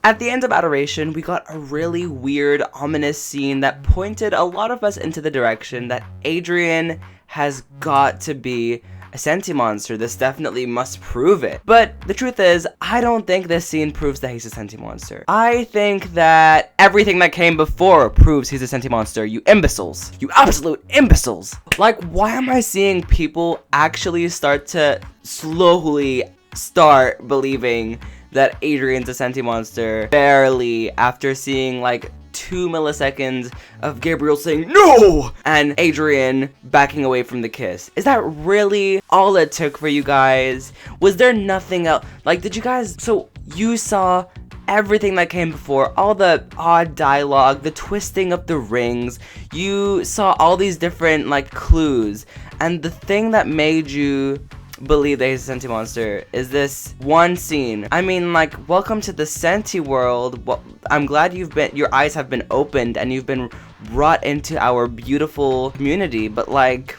At the end of Adoration, we got a really weird, ominous scene that pointed a lot of us into the direction that Adrien has got to be a Sentimonster. This definitely must prove it. But the truth is, I don't think this scene proves that he's a Sentimonster. I think that everything that came before proves he's a Sentimonster. You imbeciles. You absolute imbeciles. Like, why am I seeing people actually start to slowly start believing that Adrien's a Sentimonster barely after seeing like 2 milliseconds of Gabriel saying no and Adrien backing away from the kiss? Is that really all it took for you guys? Was there nothing else? Like, did you guys, so you saw everything that came before, all the odd dialogue, the twisting of the rings, you saw all these different like clues, and the thing that made you believe that he's a Sentimonster is this one scene. I mean, like, welcome to the Senti world. Well, I'm glad your eyes have been opened and you've been brought into our beautiful community, but like,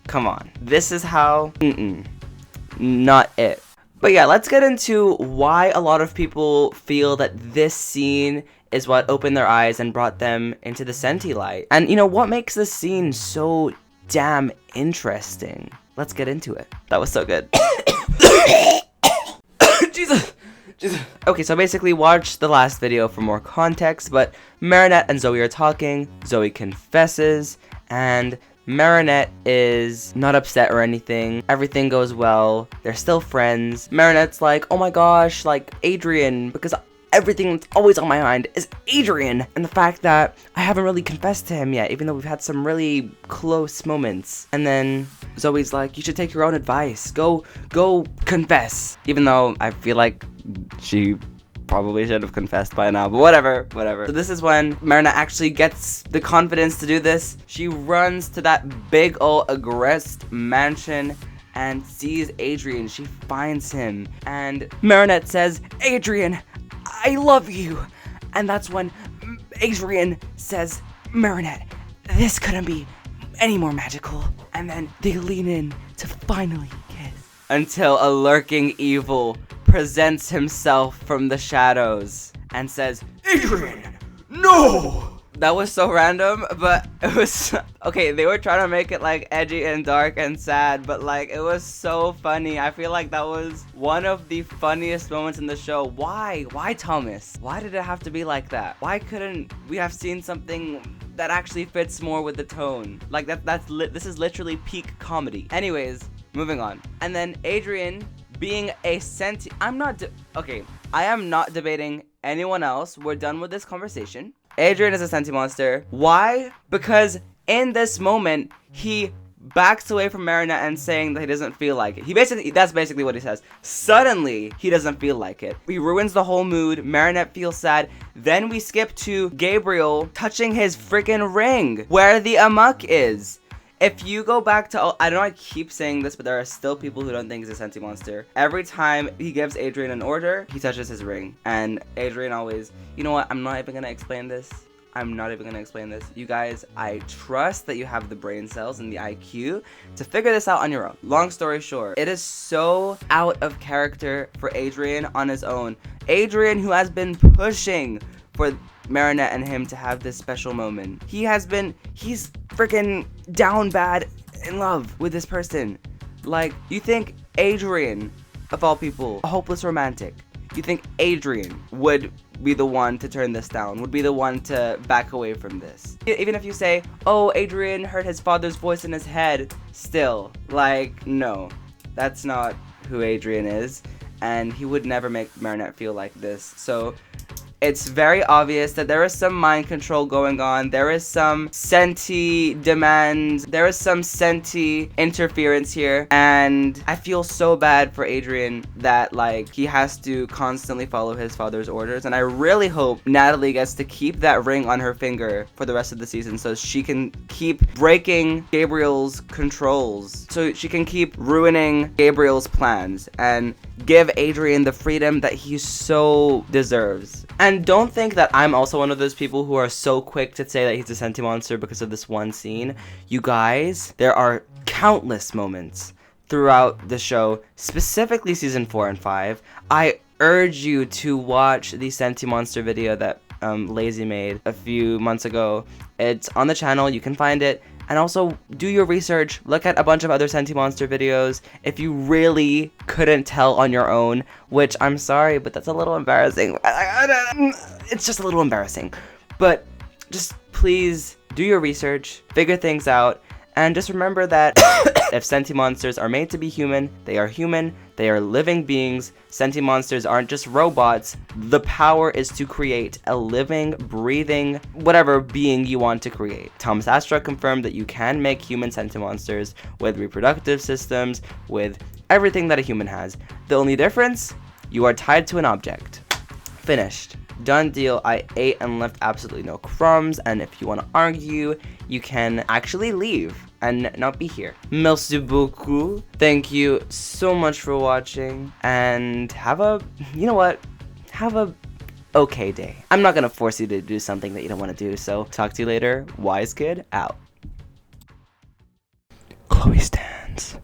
come on. This is how, not it. But yeah, let's get into why a lot of people feel that this scene is what opened their eyes and brought them into the Senti light. And you know, what makes this scene so damn interesting? Let's get into it. That was so good. Jesus. Okay, so basically watch the last video for more context, but Marinette and Zoe are talking, Zoe confesses, and Marinette is not upset or anything. Everything goes well. They're still friends. Marinette's like, oh my gosh, like Adrien, because everything that's always on my mind is Adrien, and the fact that I haven't really confessed to him yet, even though we've had some really close moments. And then Zoe's like, you should take your own advice. Go confess. Even though I feel like she probably should have confessed by now, but whatever. So this is when Marinette actually gets the confidence to do this. She runs to that big ol' aggressed mansion and sees Adrien. She finds him, and Marinette says, Adrien, I love you. And that's when Adrien says, Marinette, this couldn't be any more magical. And then they lean in to finally kiss. Until a lurking evil presents himself from the shadows and says, Adrien, no! That was so random, but it was, okay, they were trying to make it like edgy and dark and sad, but like it was so funny. I feel like that was one of the funniest moments in the show. Why Thomas? Why did it have to be like that? Why couldn't we have seen something that actually fits more with the tone? Like this is literally peak comedy. Anyways, moving on. And then Adrien being a I am not debating anyone else. We're done with this conversation. Adrien is a Sentimonster. Why? Because in this moment, he backs away from Marinette and saying that he doesn't feel like it. That's basically what he says. Suddenly, he doesn't feel like it. He ruins the whole mood. Marinette feels sad. Then we skip to Gabriel touching his freaking ring, where the amok is. If you go back to, I know I keep saying this, but there are still people who don't think he's a Sentimonster. Every time he gives Adrien an order, he touches his ring. And Adrien always, you know what, I'm not even gonna explain this. You guys, I trust that you have the brain cells and the IQ to figure this out on your own. Long story short, it is so out of character for Adrien on his own. Adrien, who has been pushing for Marinette and him to have this special moment. He's freaking down bad in love with this person. Like, you think Adrien, of all people, a hopeless romantic, you think Adrien would be the one to turn this down, would be the one to back away from this? Even if you say, oh, Adrien heard his father's voice in his head, still, like, no, that's not who Adrien is, and he would never make Marinette feel like this. So it's very obvious that there is some mind control going on. There is some Senti demand. There is some Senti interference here. And I feel so bad for Adrien that, like, he has to constantly follow his father's orders. And I really hope Natalie gets to keep that ring on her finger for the rest of the season so she can keep breaking Gabriel's controls. So she can keep ruining Gabriel's plans and give Adrien the freedom that he so deserves. And don't think that I'm also one of those people who are so quick to say that he's a Sentimonster because of this one scene. You guys, there are countless moments throughout the show, specifically season 4 and 5. I urge you to watch the Sentimonster video that Lazy made a few months ago. It's on the channel, you can find it. And also, do your research, look at a bunch of other Sentimonster videos if you really couldn't tell on your own, which I'm sorry, but that's a little embarrassing. It's just a little embarrassing. But just please do your research, figure things out, and just remember that if Sentimonsters are made to be human, they are living beings. Sentimonsters aren't just robots. The power is to create a living, breathing, whatever being you want to create. Thomas Astra confirmed that you can make human Sentimonsters with reproductive systems, with everything that a human has. The only difference, you are tied to an object. Finished. Done deal. I ate and left absolutely no crumbs, and if you want to argue, you can actually leave and not be here. Merci beaucoup. Thank you so much for watching, and have a okay day. I'm not gonna force you to do something that you don't want to do, so talk to you later. Wise kid out. Chloe stands.